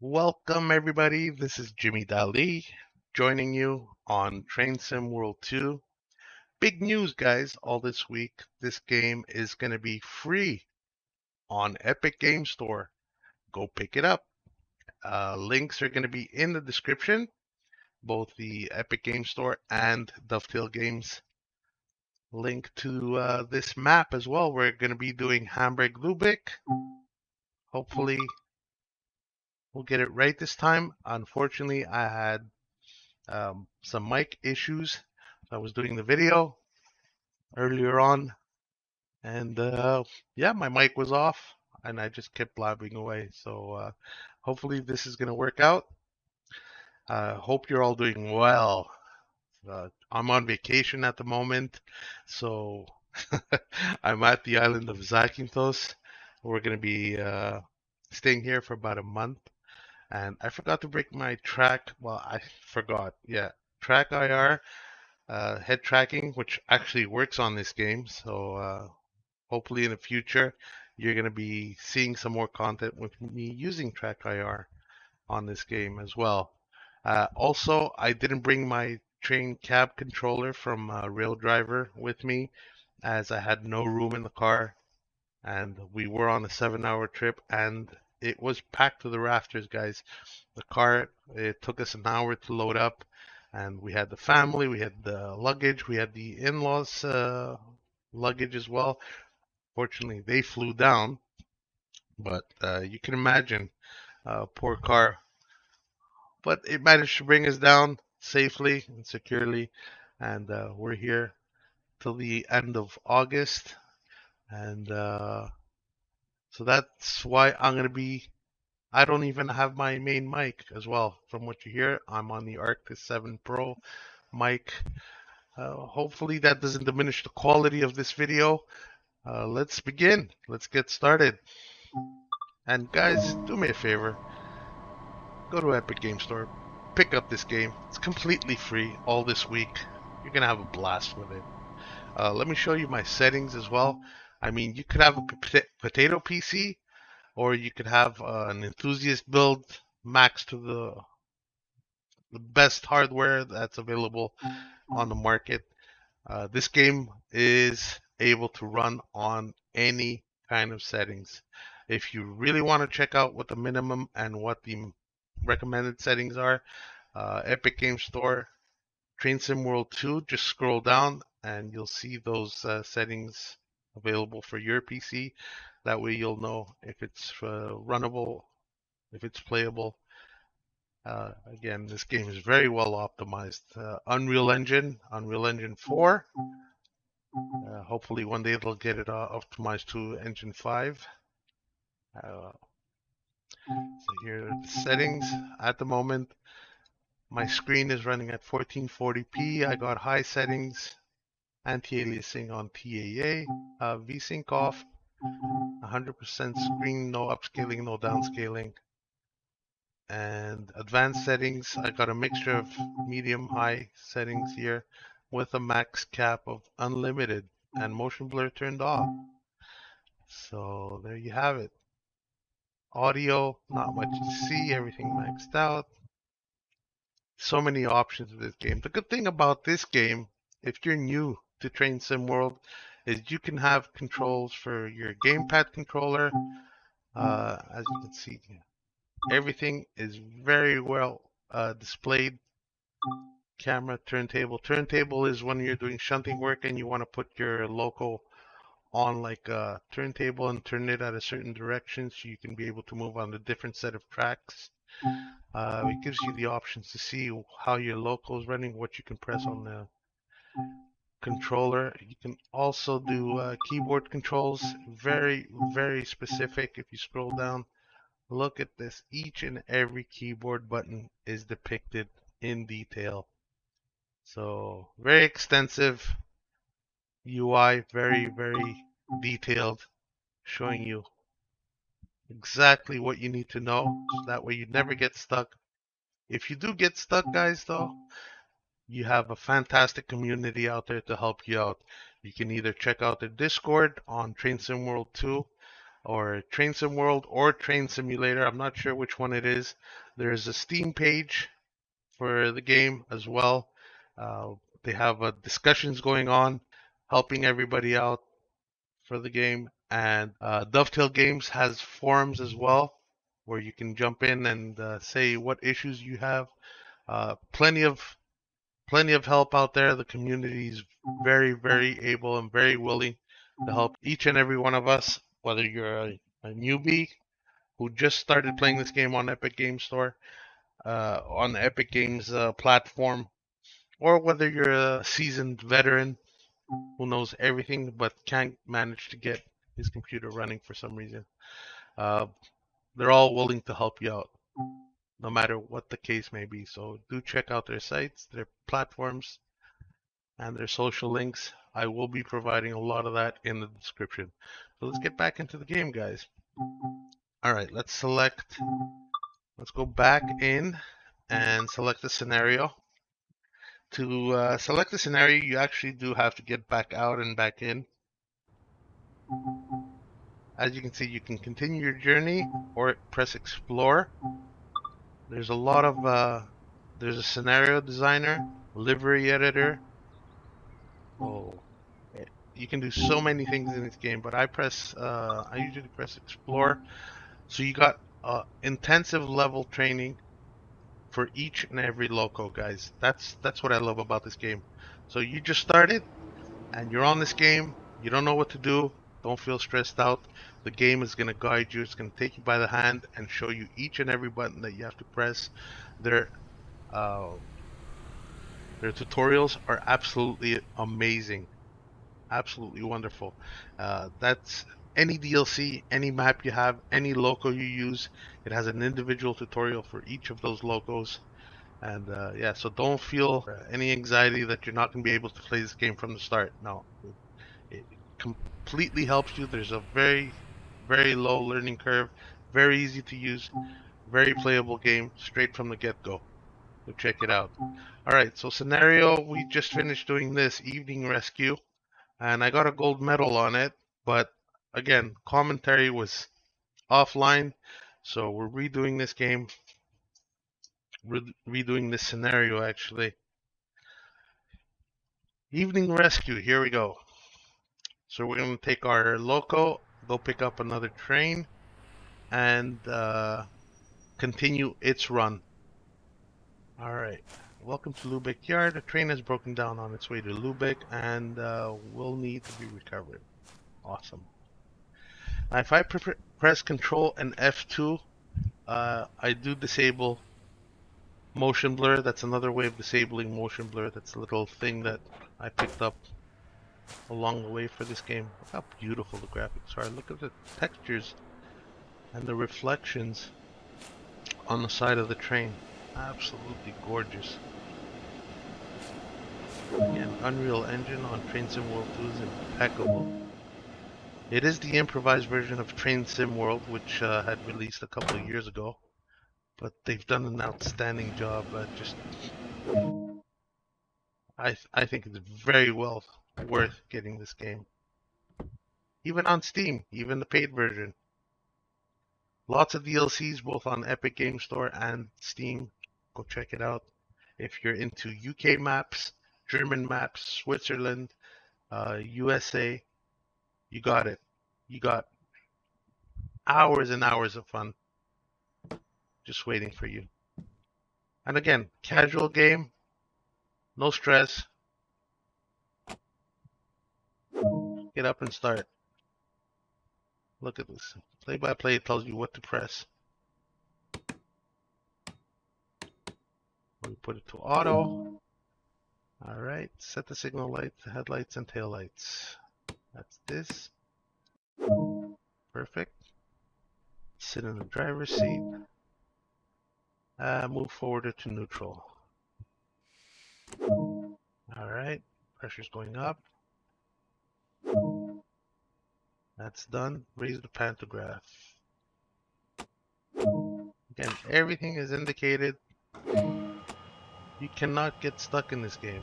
Welcome everybody, this is Jimmy Dali joining you on Train Sim World 2. Big news guys, all this week. This game is going to be free on Epic Game Store. Go pick it up. Links are going to be in the description, both the Epic Game Store and Dovetail Games link to this map as well. We're going to be doing Hamburg Lübeck. Hopefully we'll get it right this time. Unfortunately, I had some mic issues. I was doing the video earlier on, and yeah, my mic was off, and I just kept blabbing away. So hopefully this is gonna work out. Hope you're all doing well. I'm on vacation at the moment, so I'm at the island of Zakynthos. We're gonna be staying here for about a month. And I forgot to break my track. Well, I forgot. Yeah, track IR, head tracking, which actually works on this game. So hopefully in the future, you're going to be seeing some more content with me using track IR on this game as well. Also, I didn't bring my train cab controller from Rail Driver with me as I had no room in the car. And we were on a 7-hour trip, and it was packed to the rafters, guys. The car, it took us an hour to load up, and we had the family, we had the luggage, we had the in-laws luggage as well. Fortunately, they flew down, but you can imagine, poor car. But it managed to bring us down safely and securely, and we're here till the end of August, and so that's why I don't even have my main mic as well. From what you hear, I'm on the Arctis 7 Pro mic. Hopefully that doesn't diminish the quality of this video. Let's begin. Let's get started. And guys, do me a favor. Go to Epic Game Store. Pick up this game. It's completely free all this week. You're going to have a blast with it. Let me show you my settings as well. I mean, you could have a potato PC, or you could have an enthusiast build max to the best hardware that's available on the market. This game is able to run on any kind of settings. If you really want to check out what the minimum and what the recommended settings are, Epic Game Store, Train Sim World 2, just scroll down and you'll see those settings available for your PC. That way you'll know if it's runnable, if it's playable. Again, this game is very well optimized. Unreal Engine 4. Hopefully one day they'll get it optimized to Engine 5. So here are the settings. At the moment, my screen is running at 1440p. I got high settings, anti-aliasing on TAA, VSync off, 100% screen, no upscaling, no downscaling. And advanced settings, I got a mixture of medium high settings here with a max cap of unlimited and motion blur turned off. So there you have it. Audio, not much to see, everything maxed out. So many options with this game. The good thing about this game, if you're new to Train Sim World, is you can have controls for your gamepad controller. As you can see, everything is very well displayed. Camera, turntable. Turntable is when you're doing shunting work and you want to put your loco on like a turntable and turn it at a certain direction so you can be able to move on a different set of tracks. It gives you the options to see how your loco is running, what you can press on the controller. You can also do keyboard controls, very, very specific. If you scroll down, look at this. Each and every keyboard button is depicted in detail. So very extensive UI, very, very detailed, showing you exactly what you need to know, so that way you never get stuck. If you do get stuck, guys, though, you have a fantastic community out there to help you out. You can either check out the Discord on Train Sim World 2, or Train Sim World or Train Simulator. I'm not sure which one it is. There's a Steam page for the game as well. They have discussions going on, helping everybody out for the game. And Dovetail Games has forums as well, where you can jump in and say what issues you have. Plenty of help out there. The community is very, very able and very willing to help each and every one of us, whether you're a newbie who just started playing this game on Epic Games Store, on the Epic Games platform, or whether you're a seasoned veteran who knows everything but can't manage to get his computer running for some reason. They're all willing to help you out, no matter what the case may be. So do check out their sites, their platforms, and their social links. I will be providing a lot of that in the description. So let's get back into the game, guys. All right, let's go back in and select the scenario. To select the scenario, you actually do have to get back out and back in. As you can see, you can continue your journey or press explore. There's a lot of there's a scenario designer, livery editor. Oh, you can do so many things in this game, but I usually press explore. So you got intensive level training for each and every loco, guys. That's what I love about this game. So you just started and you're on this game, you don't know what to do, don't feel stressed out. The game is going to guide you. It's going to take you by the hand and show you each and every button that you have to press. Their tutorials are absolutely amazing, absolutely wonderful. That's any DLC, any map you have, any loco you use, it has an individual tutorial for each of those locos. And yeah, so don't feel any anxiety that you're not going to be able to play this game from the start. No, it completely helps you. There's a very, very low learning curve, very easy to use, very playable game straight from the get-go. So check it out. All right, so scenario, we just finished doing this evening rescue, and I got a gold medal on it, but again, commentary was offline, so we're redoing this game, redoing this scenario actually. Evening rescue, here we go. So we're going to take our loco, go pick up another train, and continue its run. All right. Welcome to Lubeck Yard. A train has broken down on its way to Lubeck and will need to be recovered. Awesome. Now, if I press Control and F2, I do disable motion blur. That's another way of disabling motion blur. That's a little thing that I picked up along the way for this game. Look how beautiful the graphics are. Look at the textures and the reflections on the side of the train. Absolutely gorgeous. Again, Unreal Engine on Train Sim World 2 is impeccable. It is the improvised version of Train Sim World, which had released a couple of years ago, but they've done an outstanding job. I think it's very well worth getting this game. Even on Steam, even the paid version. Lots of DLCs both on Epic Games Store and Steam. Go check it out. If you're into UK maps, German maps, Switzerland, USA, you got it. You got hours and hours of fun just waiting for you. And again, casual game, no stress. Get up and start. Look at this. Play by play, it tells you what to press. We put it to auto. All right, set the signal lights, headlights, and tail lights. That's this. Perfect. Sit in the driver's seat. Move forward to neutral. All right, pressure's going up. That's done. Raise the pantograph. Again, everything is indicated. You cannot get stuck in this game.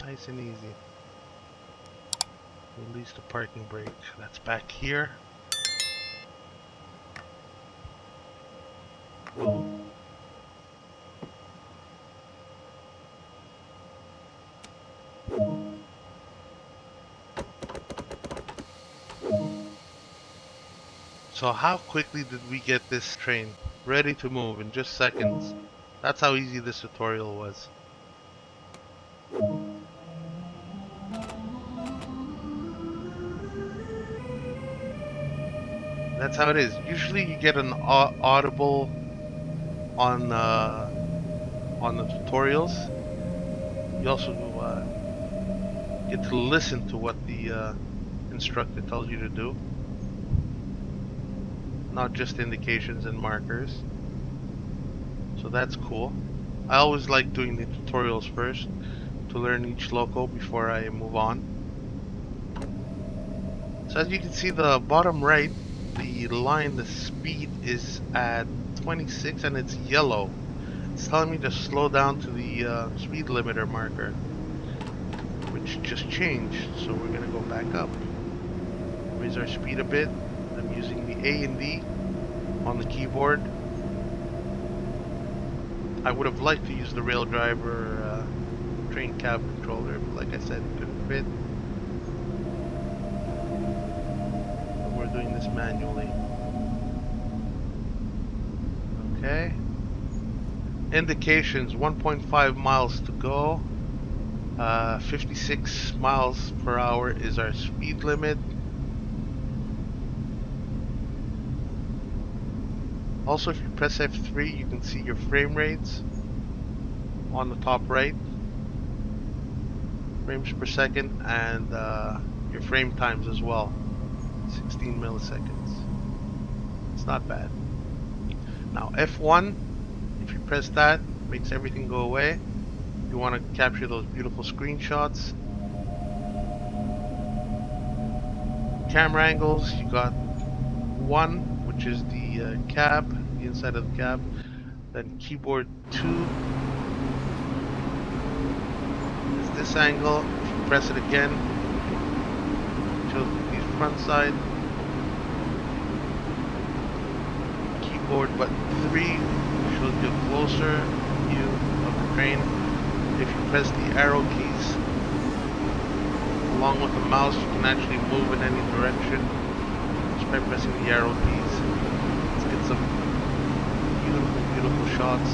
Nice and easy. Release the parking brake. That's back here. Boom. So how quickly did we get this train ready to move in just seconds? That's how easy this tutorial was. That's how it is. Usually you get an audible on the tutorials. You also get to listen to what the instructor tells you to do, not just indications and markers. So that's cool. I always like doing the tutorials first to learn each loco before I move on. So as you can see, the bottom right, the line, the speed is at 26 and it's yellow. It's telling me to slow down to the speed limiter marker, which just changed. So we're gonna go back up, raise our speed a bit. I'm using the A and D on the keyboard. I would have liked to use the rail driver train cab controller, but like I said, it couldn't fit. But we're doing this manually. Okay. Indications, 1.5 miles to go. 56 miles per hour is our speed limit. Also, if you press F3, you can see your frame rates on the top right. Frames per second, and your frame times as well. 16 milliseconds. It's not bad. Now F1, if you press that, makes everything go away. You want to capture those beautiful screenshots. Camera angles, you got 1, which is the cab, the inside of the cab. Then keyboard 2 is this angle. If you press it again, it shows the front side. Keyboard button 3 shows you a closer view of the train. If you press the arrow keys along with the mouse, you can actually move in any direction just by pressing the arrow keys. Let's get some beautiful, beautiful shots.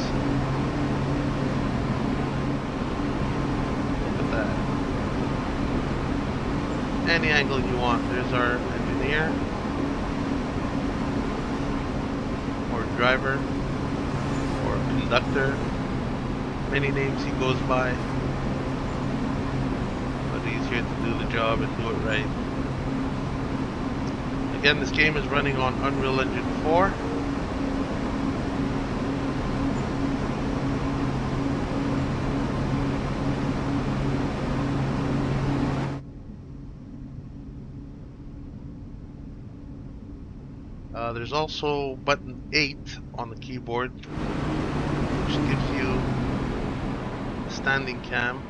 Look at that. Any angle you want. There's our engineer or driver or conductor. Many names he goes by, but he's here to do the job and do it right. Again, this game is running on Unreal Engine 4. There's also button 8 on the keyboard, which gives you a standing cam.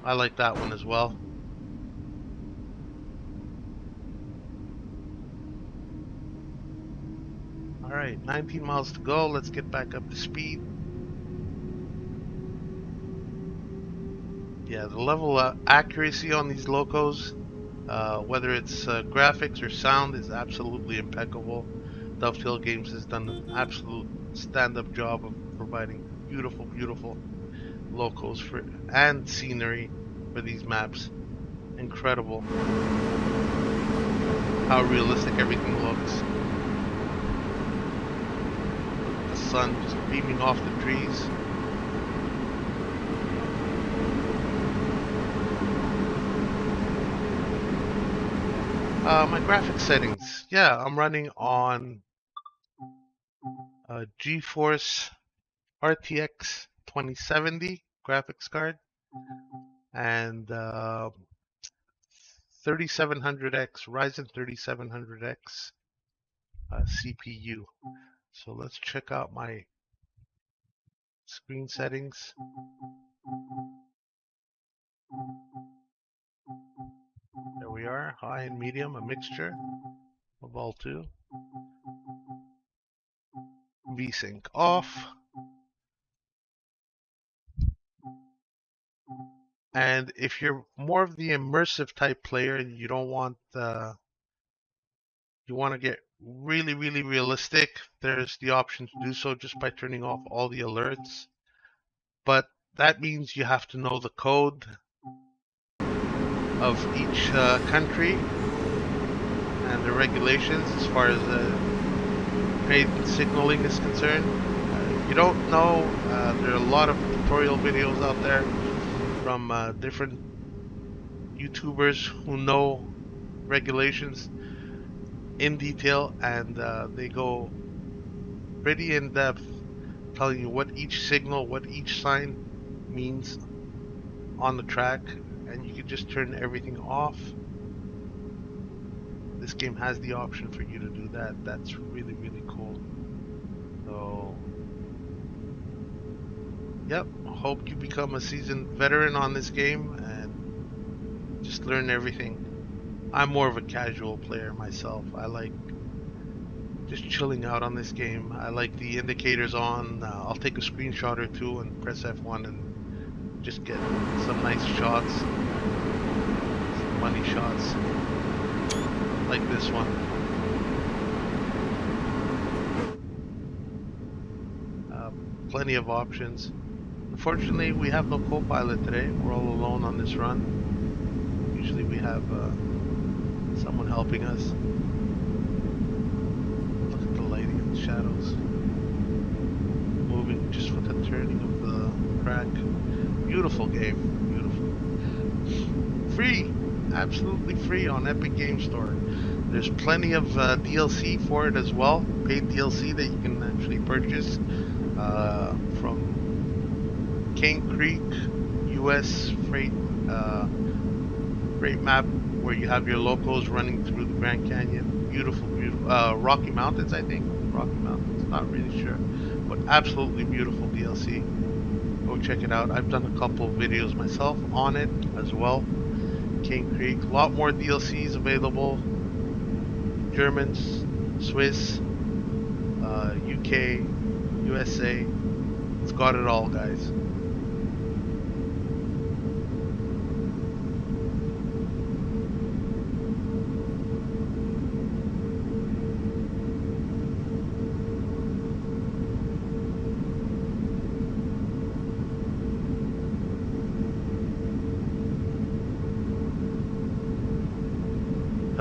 I like that one as well. Alright, 19 miles to go. Let's get back up to speed. Yeah, the level of accuracy on these locos, whether it's graphics or sound, is absolutely impeccable. Dovetail Games has done an absolute stand-up job of providing beautiful, beautiful locos and scenery for these maps. Incredible how realistic everything looks. The sun just beaming off the trees. My graphics settings. Yeah, I'm running on GeForce RTX 2070 graphics card and 3700X Ryzen 3700X CPU. So let's check out my screen settings. HDR, high and medium, a mixture of all two. VSync off. And if you're more of the immersive type player and you don't want you want to get really, really realistic, there's the option to do so just by turning off all the alerts. But that means you have to know the code of each country and the regulations as far as trade signaling is concerned. If you don't know, there are a lot of tutorial videos out there from different YouTubers who know regulations in detail, and they go pretty in depth telling you what each signal, what each sign means on the track, and you can just turn everything off. This game has the option for you to do that. That's really, really cool. So, yep, hope you become a seasoned veteran on this game and just learn everything. I'm more of a casual player myself. I like just chilling out on this game. I like the indicators on. I'll take a screenshot or two and press F1 and just get some nice shots, some money shots, like this one. Plenty of options. Unfortunately, we have no co-pilot today. We're all alone on this run. Usually we have someone helping us. Look at the lighting and the shadows. Moving just with the turning of the track. Beautiful game. Beautiful. Free. Absolutely free on Epic Game Store. There's plenty of DLC for it as well. Paid DLC that you can actually purchase from Krikri, US freight map, where you have your locals running through the Grand Canyon. Beautiful, beautiful. Rocky Mountains, I think. Rocky Mountains, not really sure, but absolutely beautiful DLC. Go check it out. I've done a couple of videos myself on it as well. King Creek, a lot more DLCs available. Germans, Swiss, UK, USA. It's got it all, guys.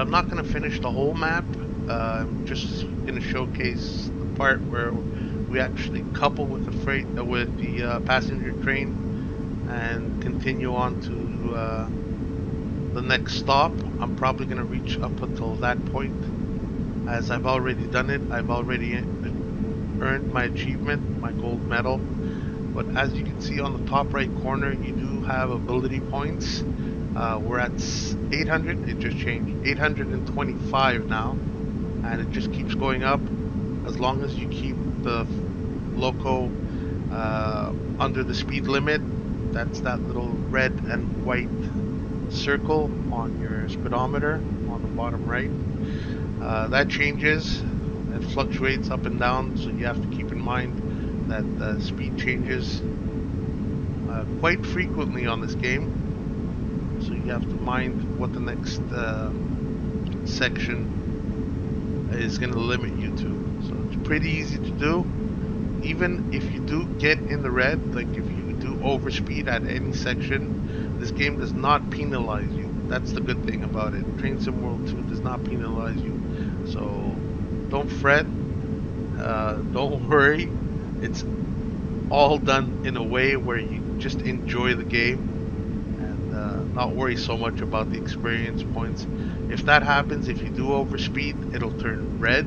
I'm not going to finish the whole map. I'm just going to showcase the part where we actually couple with the freight, with the passenger train, and continue on to the next stop. I'm probably going to reach up until that point, as I've already done it. I've already earned my achievement, my gold medal. But as you can see on the top right corner, you do have ability points. We're at 800, it just changed, 825 now, and it just keeps going up as long as you keep the loco under the speed limit. That's that little red and white circle on your speedometer on the bottom right. That changes, it fluctuates up and down, so you have to keep in mind that the speed changes quite frequently on this game. So you have to mind what the next section is going to limit you to. So it's pretty easy to do. Even if you do get in the red, like if you do overspeed at any section, this game does not penalize you. That's the good thing about it. Train Sim World 2 does not penalize you. So don't fret. Don't worry. It's all done in a way where you just enjoy the game. Not worry so much about the experience points. If that happens, if you do overspeed, it'll turn red.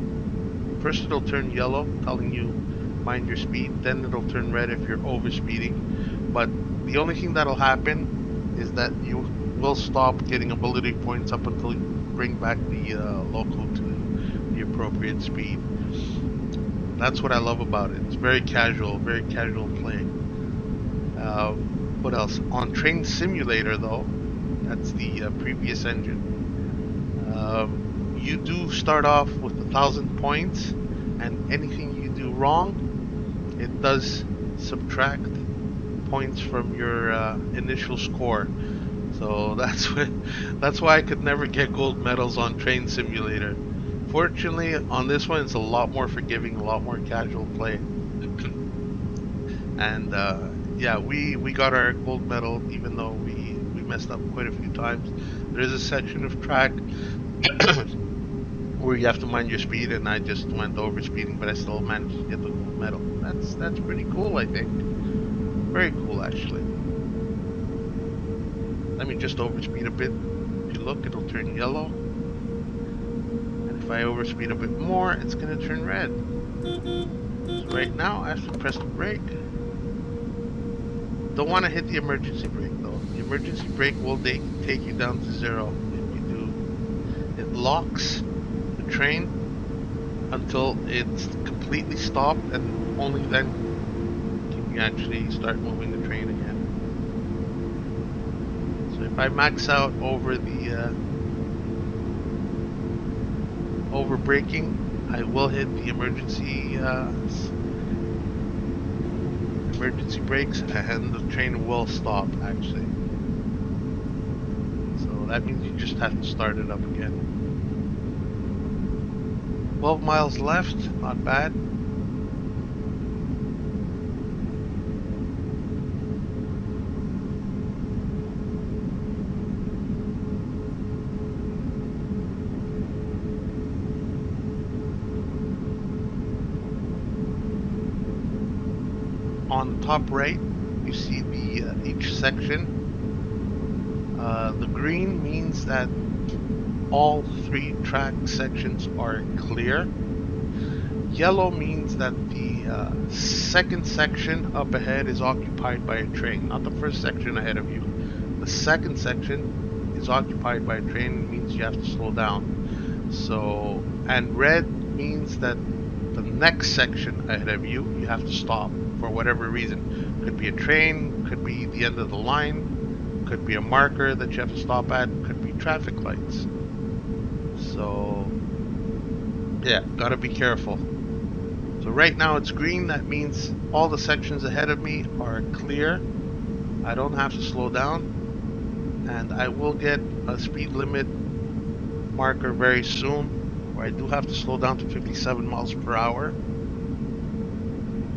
First it'll turn yellow, telling you mind your speed. Then it'll turn red if you're overspeeding. But the only thing that'll happen is that you will stop getting ability points up until you bring back the loco to the appropriate speed. That's what I love about it. It's very casual playing. What else? On Train Simulator though, that's the previous engine. You do start off with 1,000 points, and anything you do wrong, it does subtract points from your initial score. So that's why I could never get gold medals on Train Simulator. Fortunately, on this one, it's a lot more forgiving, a lot more casual play. And yeah, we got our gold medal even though we messed up quite a few times. There is a section of track where you have to mind your speed, and I just went over speeding, but I still managed to get the gold medal. That's pretty cool, I think. Very cool, actually. Let me just overspeed a bit. If you look, it'll turn yellow. And if I overspeed a bit more, it's going to turn red. So right now, I have to press the brake. Don't want to hit the emergency brake, though. The emergency brake will take you down to 0 if you do. It locks the train until it's completely stopped, and only then can you actually start moving the train again. So if I max out over the over braking, I will hit the emergency brakes, and the train will stop actually. So that means you just have to start it up again. 12 miles left, not bad. On the top right, you see the each section. The green means that all 3 track sections are clear. Yellow means that the second section up ahead is occupied by a train, not the first section ahead of you. The second section is occupied by a train, means you have to slow down. So, and red means that the next section ahead of you, you have to stop for whatever reason. Could be a train, could be the end of the line, could be a marker that you have to stop at, could be traffic lights. So, yeah, gotta be careful. So right now it's green, that means all the sections ahead of me are clear. I don't have to slow down, and I will get a speed limit marker very soon, where I do have to slow down to 57 miles per hour.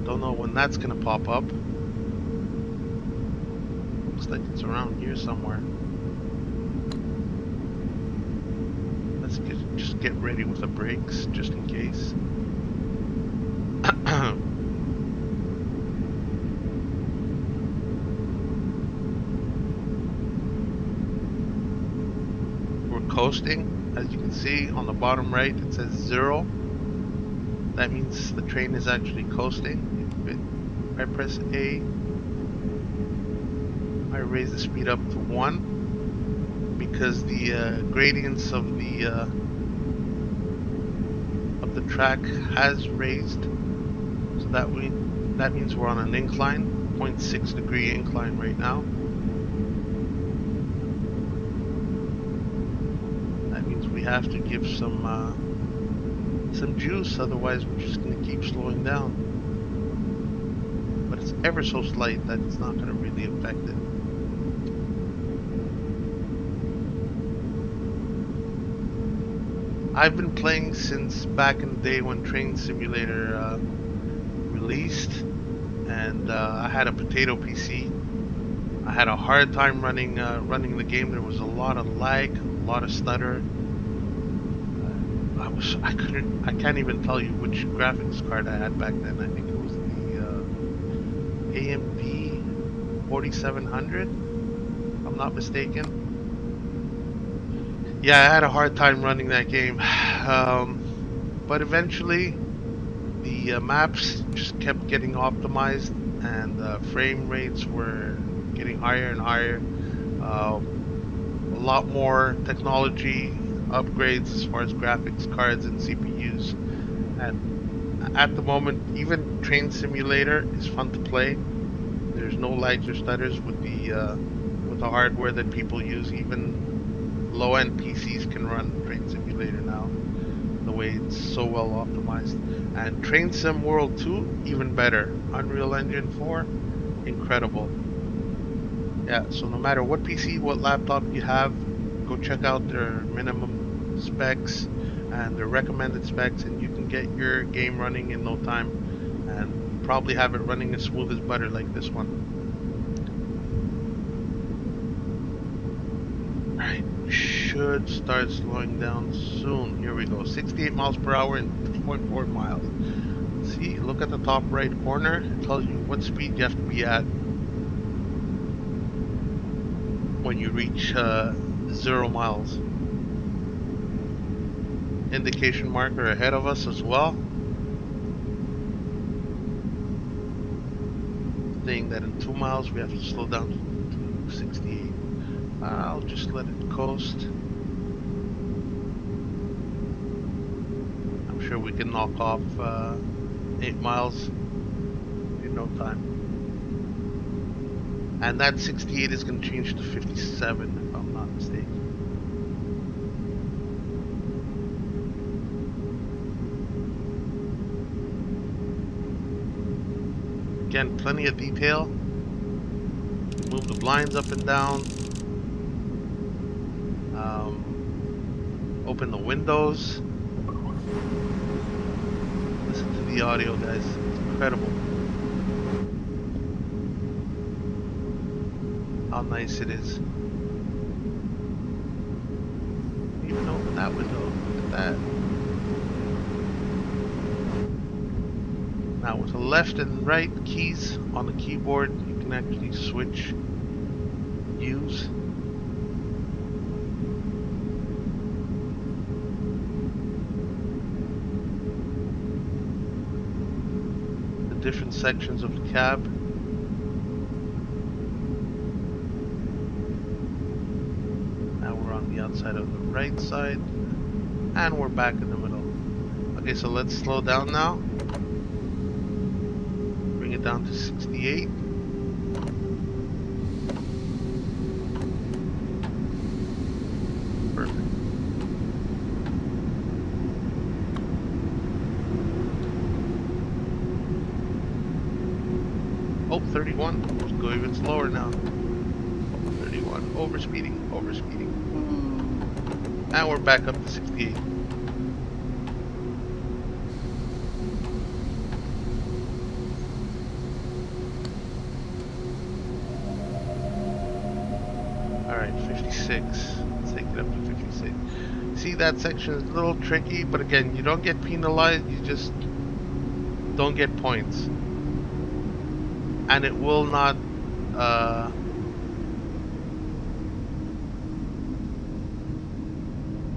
Don't know when that's gonna pop up. Looks like it's around here somewhere. Let's just get ready with the brakes, just in case. We're coasting. As you can see on the bottom right, it says 0. That means the train is actually coasting. If I press A, I raise the speed up to 1 because the gradients of the track has raised. So that means we're on an incline, 0.6 degree incline right now. That means we have to give some juice, otherwise we're just going to keep slowing down. But it's ever so slight that it's not going to really affect it. I've been playing since back in the day when Train Simulator released, and I had a potato PC. I had a hard time running the game. There was a lot of lag, a lot of stutter. I can't even tell you which graphics card I had back then. I think it was the AMD 4700, if I'm not mistaken. Yeah, I had a hard time running that game, but eventually the maps just kept getting optimized, and frame rates were getting higher and higher. A lot more technology upgrades as far as graphics cards and CPUs, and at the moment even Train Simulator is fun to play. There's no lags or stutters with the hardware that people use, even low-end PCs can run Train Simulator now, the way it's so well optimized. And Train Sim World 2, even better. Unreal Engine 4, incredible. Yeah, so no matter what PC, what laptop you have, go check out their minimum specs and their recommended specs, and you can get your game running in no time and probably have it running as smooth as butter like this one. Alright, should start slowing down soon. Here we go. 68 miles per hour and 2.4 miles. See, look at the top right corner. It tells you what speed you have to be at when you reach 0 miles. Indication marker ahead of us as well, saying that in 2 miles we have to slow down to 68. I'll just let it coast. I'm sure we can knock off 8 miles in no time. And that 68 is going to change to 57 if I'm not mistaken. Again, plenty of detail. Move the blinds up and down. Open the windows. Listen to the audio, guys. It's incredible. How nice it is. Even open that window. Look at that. Now with the left and right keys on the keyboard, you can actually switch views. The different sections of the cab. Now we're on the outside of the right side, and we're back in the middle. Okay, so let's slow down now. Bring it down to 68. Perfect. Oh, 31. Let's go even slower now. 31. Overspeeding. Overspeeding. Now we're back up to 68. Alright, 56. Let's take it up to 56. See, that section is a little tricky, but again, you don't get penalized, you just don't get points. And it will not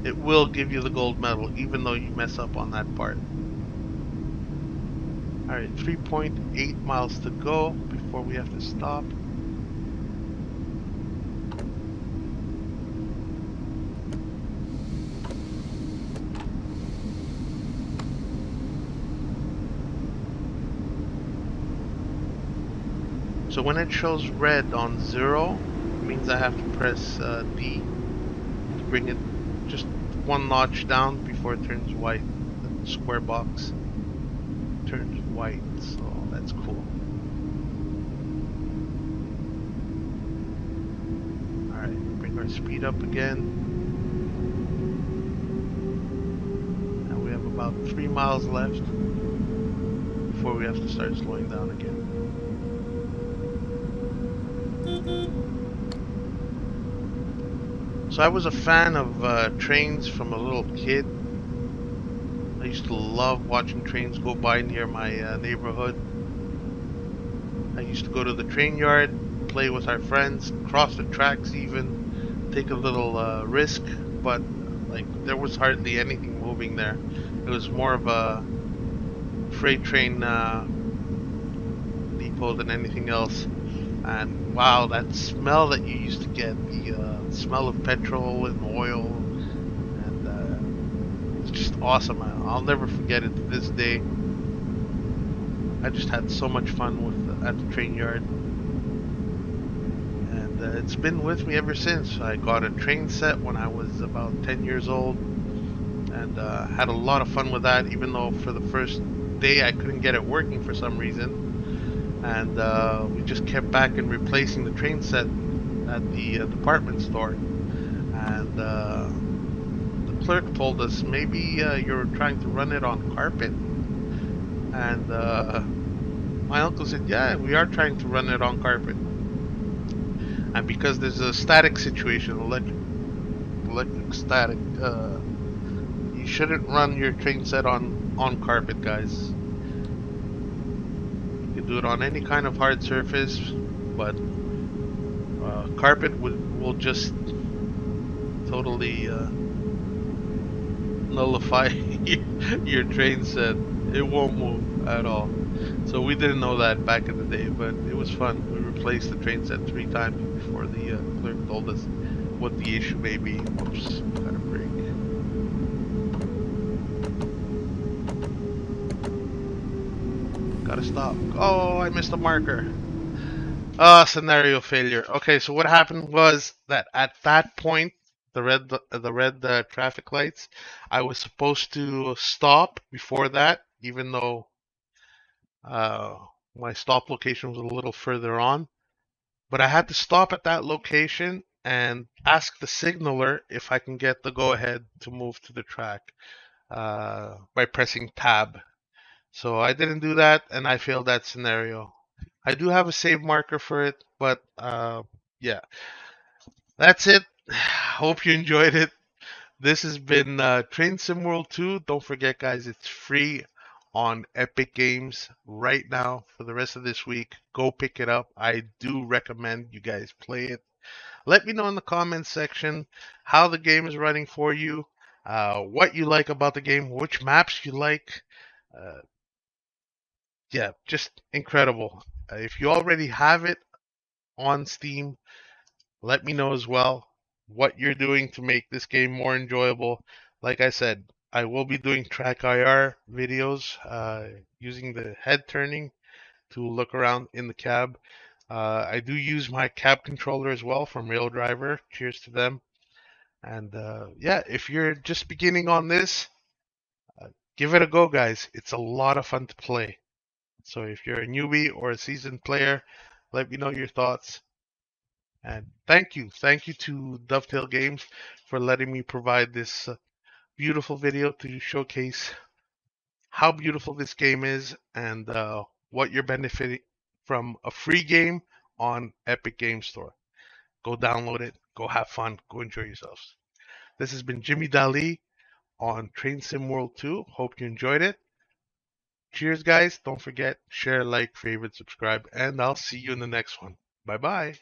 it will give you the gold medal even though you mess up on that part. Alright, 3.8 miles to go before we have to stop. So when it shows red on 0, it means I have to press D to bring it just one notch down before it turns white. The square box turns white, so that's cool. Alright, bring our speed up again. And we have about 3 miles left before we have to start slowing down again. So I was a fan of trains from a little kid. I used to love watching trains go by near my neighborhood. I used to go to the train yard, play with our friends, cross the tracks even, take a little risk, but like there was hardly anything moving there. It was more of a freight train depot than anything else. And wow, that smell that you used to get, the smell of petrol and oil, and it's just awesome. I'll never forget it to this day. I just had so much fun with at the train yard, and and it's been with me ever since. I got a train set when I was about 10 years old, and had a lot of fun with that, even though for the first day I couldn't get it working for some reason. And we just kept back and replacing the train set at the department store. And the clerk told us, maybe you're trying to run it on carpet. And my uncle said, yeah, we are trying to run it on carpet. And because there's a static situation, electric static, you shouldn't run your train set on carpet, guys. You can do it on any kind of hard surface, but carpet will just totally nullify your train set. It won't move at all. So we didn't know that back in the day, but it was fun. We replaced the train set 3 times before the clerk told us what the issue may be. Oops, got a break. Gotta stop. Oh, I missed a marker. Scenario failure. Okay, so what happened was that at that point, the red traffic lights, I was supposed to stop before that, even though my stop location was a little further on. But I had to stop at that location and ask the signaler if I can get the go-ahead to move to the track by pressing tab. So I didn't do that, and I failed that scenario. I do have a save marker for it, but yeah. That's it. Hope you enjoyed it. This has been Train Sim World 2. Don't forget, guys, it's free on Epic Games right now for the rest of this week. Go pick it up. I do recommend you guys play it. Let me know in the comments section how the game is running for you, what you like about the game, which maps you like. Yeah, just incredible. If you already have it on Steam, let me know as well what you're doing to make this game more enjoyable. Like I said, I will be doing track IR videos using the head turning to look around in the cab. I do use my cab controller as well from Rail Driver. Cheers to them. And yeah, if you're just beginning on this, give it a go, guys. It's a lot of fun to play. So if you're a newbie or a seasoned player, let me know your thoughts. And thank you to Dovetail Games for letting me provide this beautiful video to showcase how beautiful this game is and what you're benefiting from a free game on Epic Game Store. Go download it, go have fun, go enjoy yourselves. This has been Jimmy Dali on Train Sim World 2. Hope you enjoyed it. Cheers, guys. Don't forget, share, like, favorite, subscribe, and I'll see you in the next one. Bye-bye.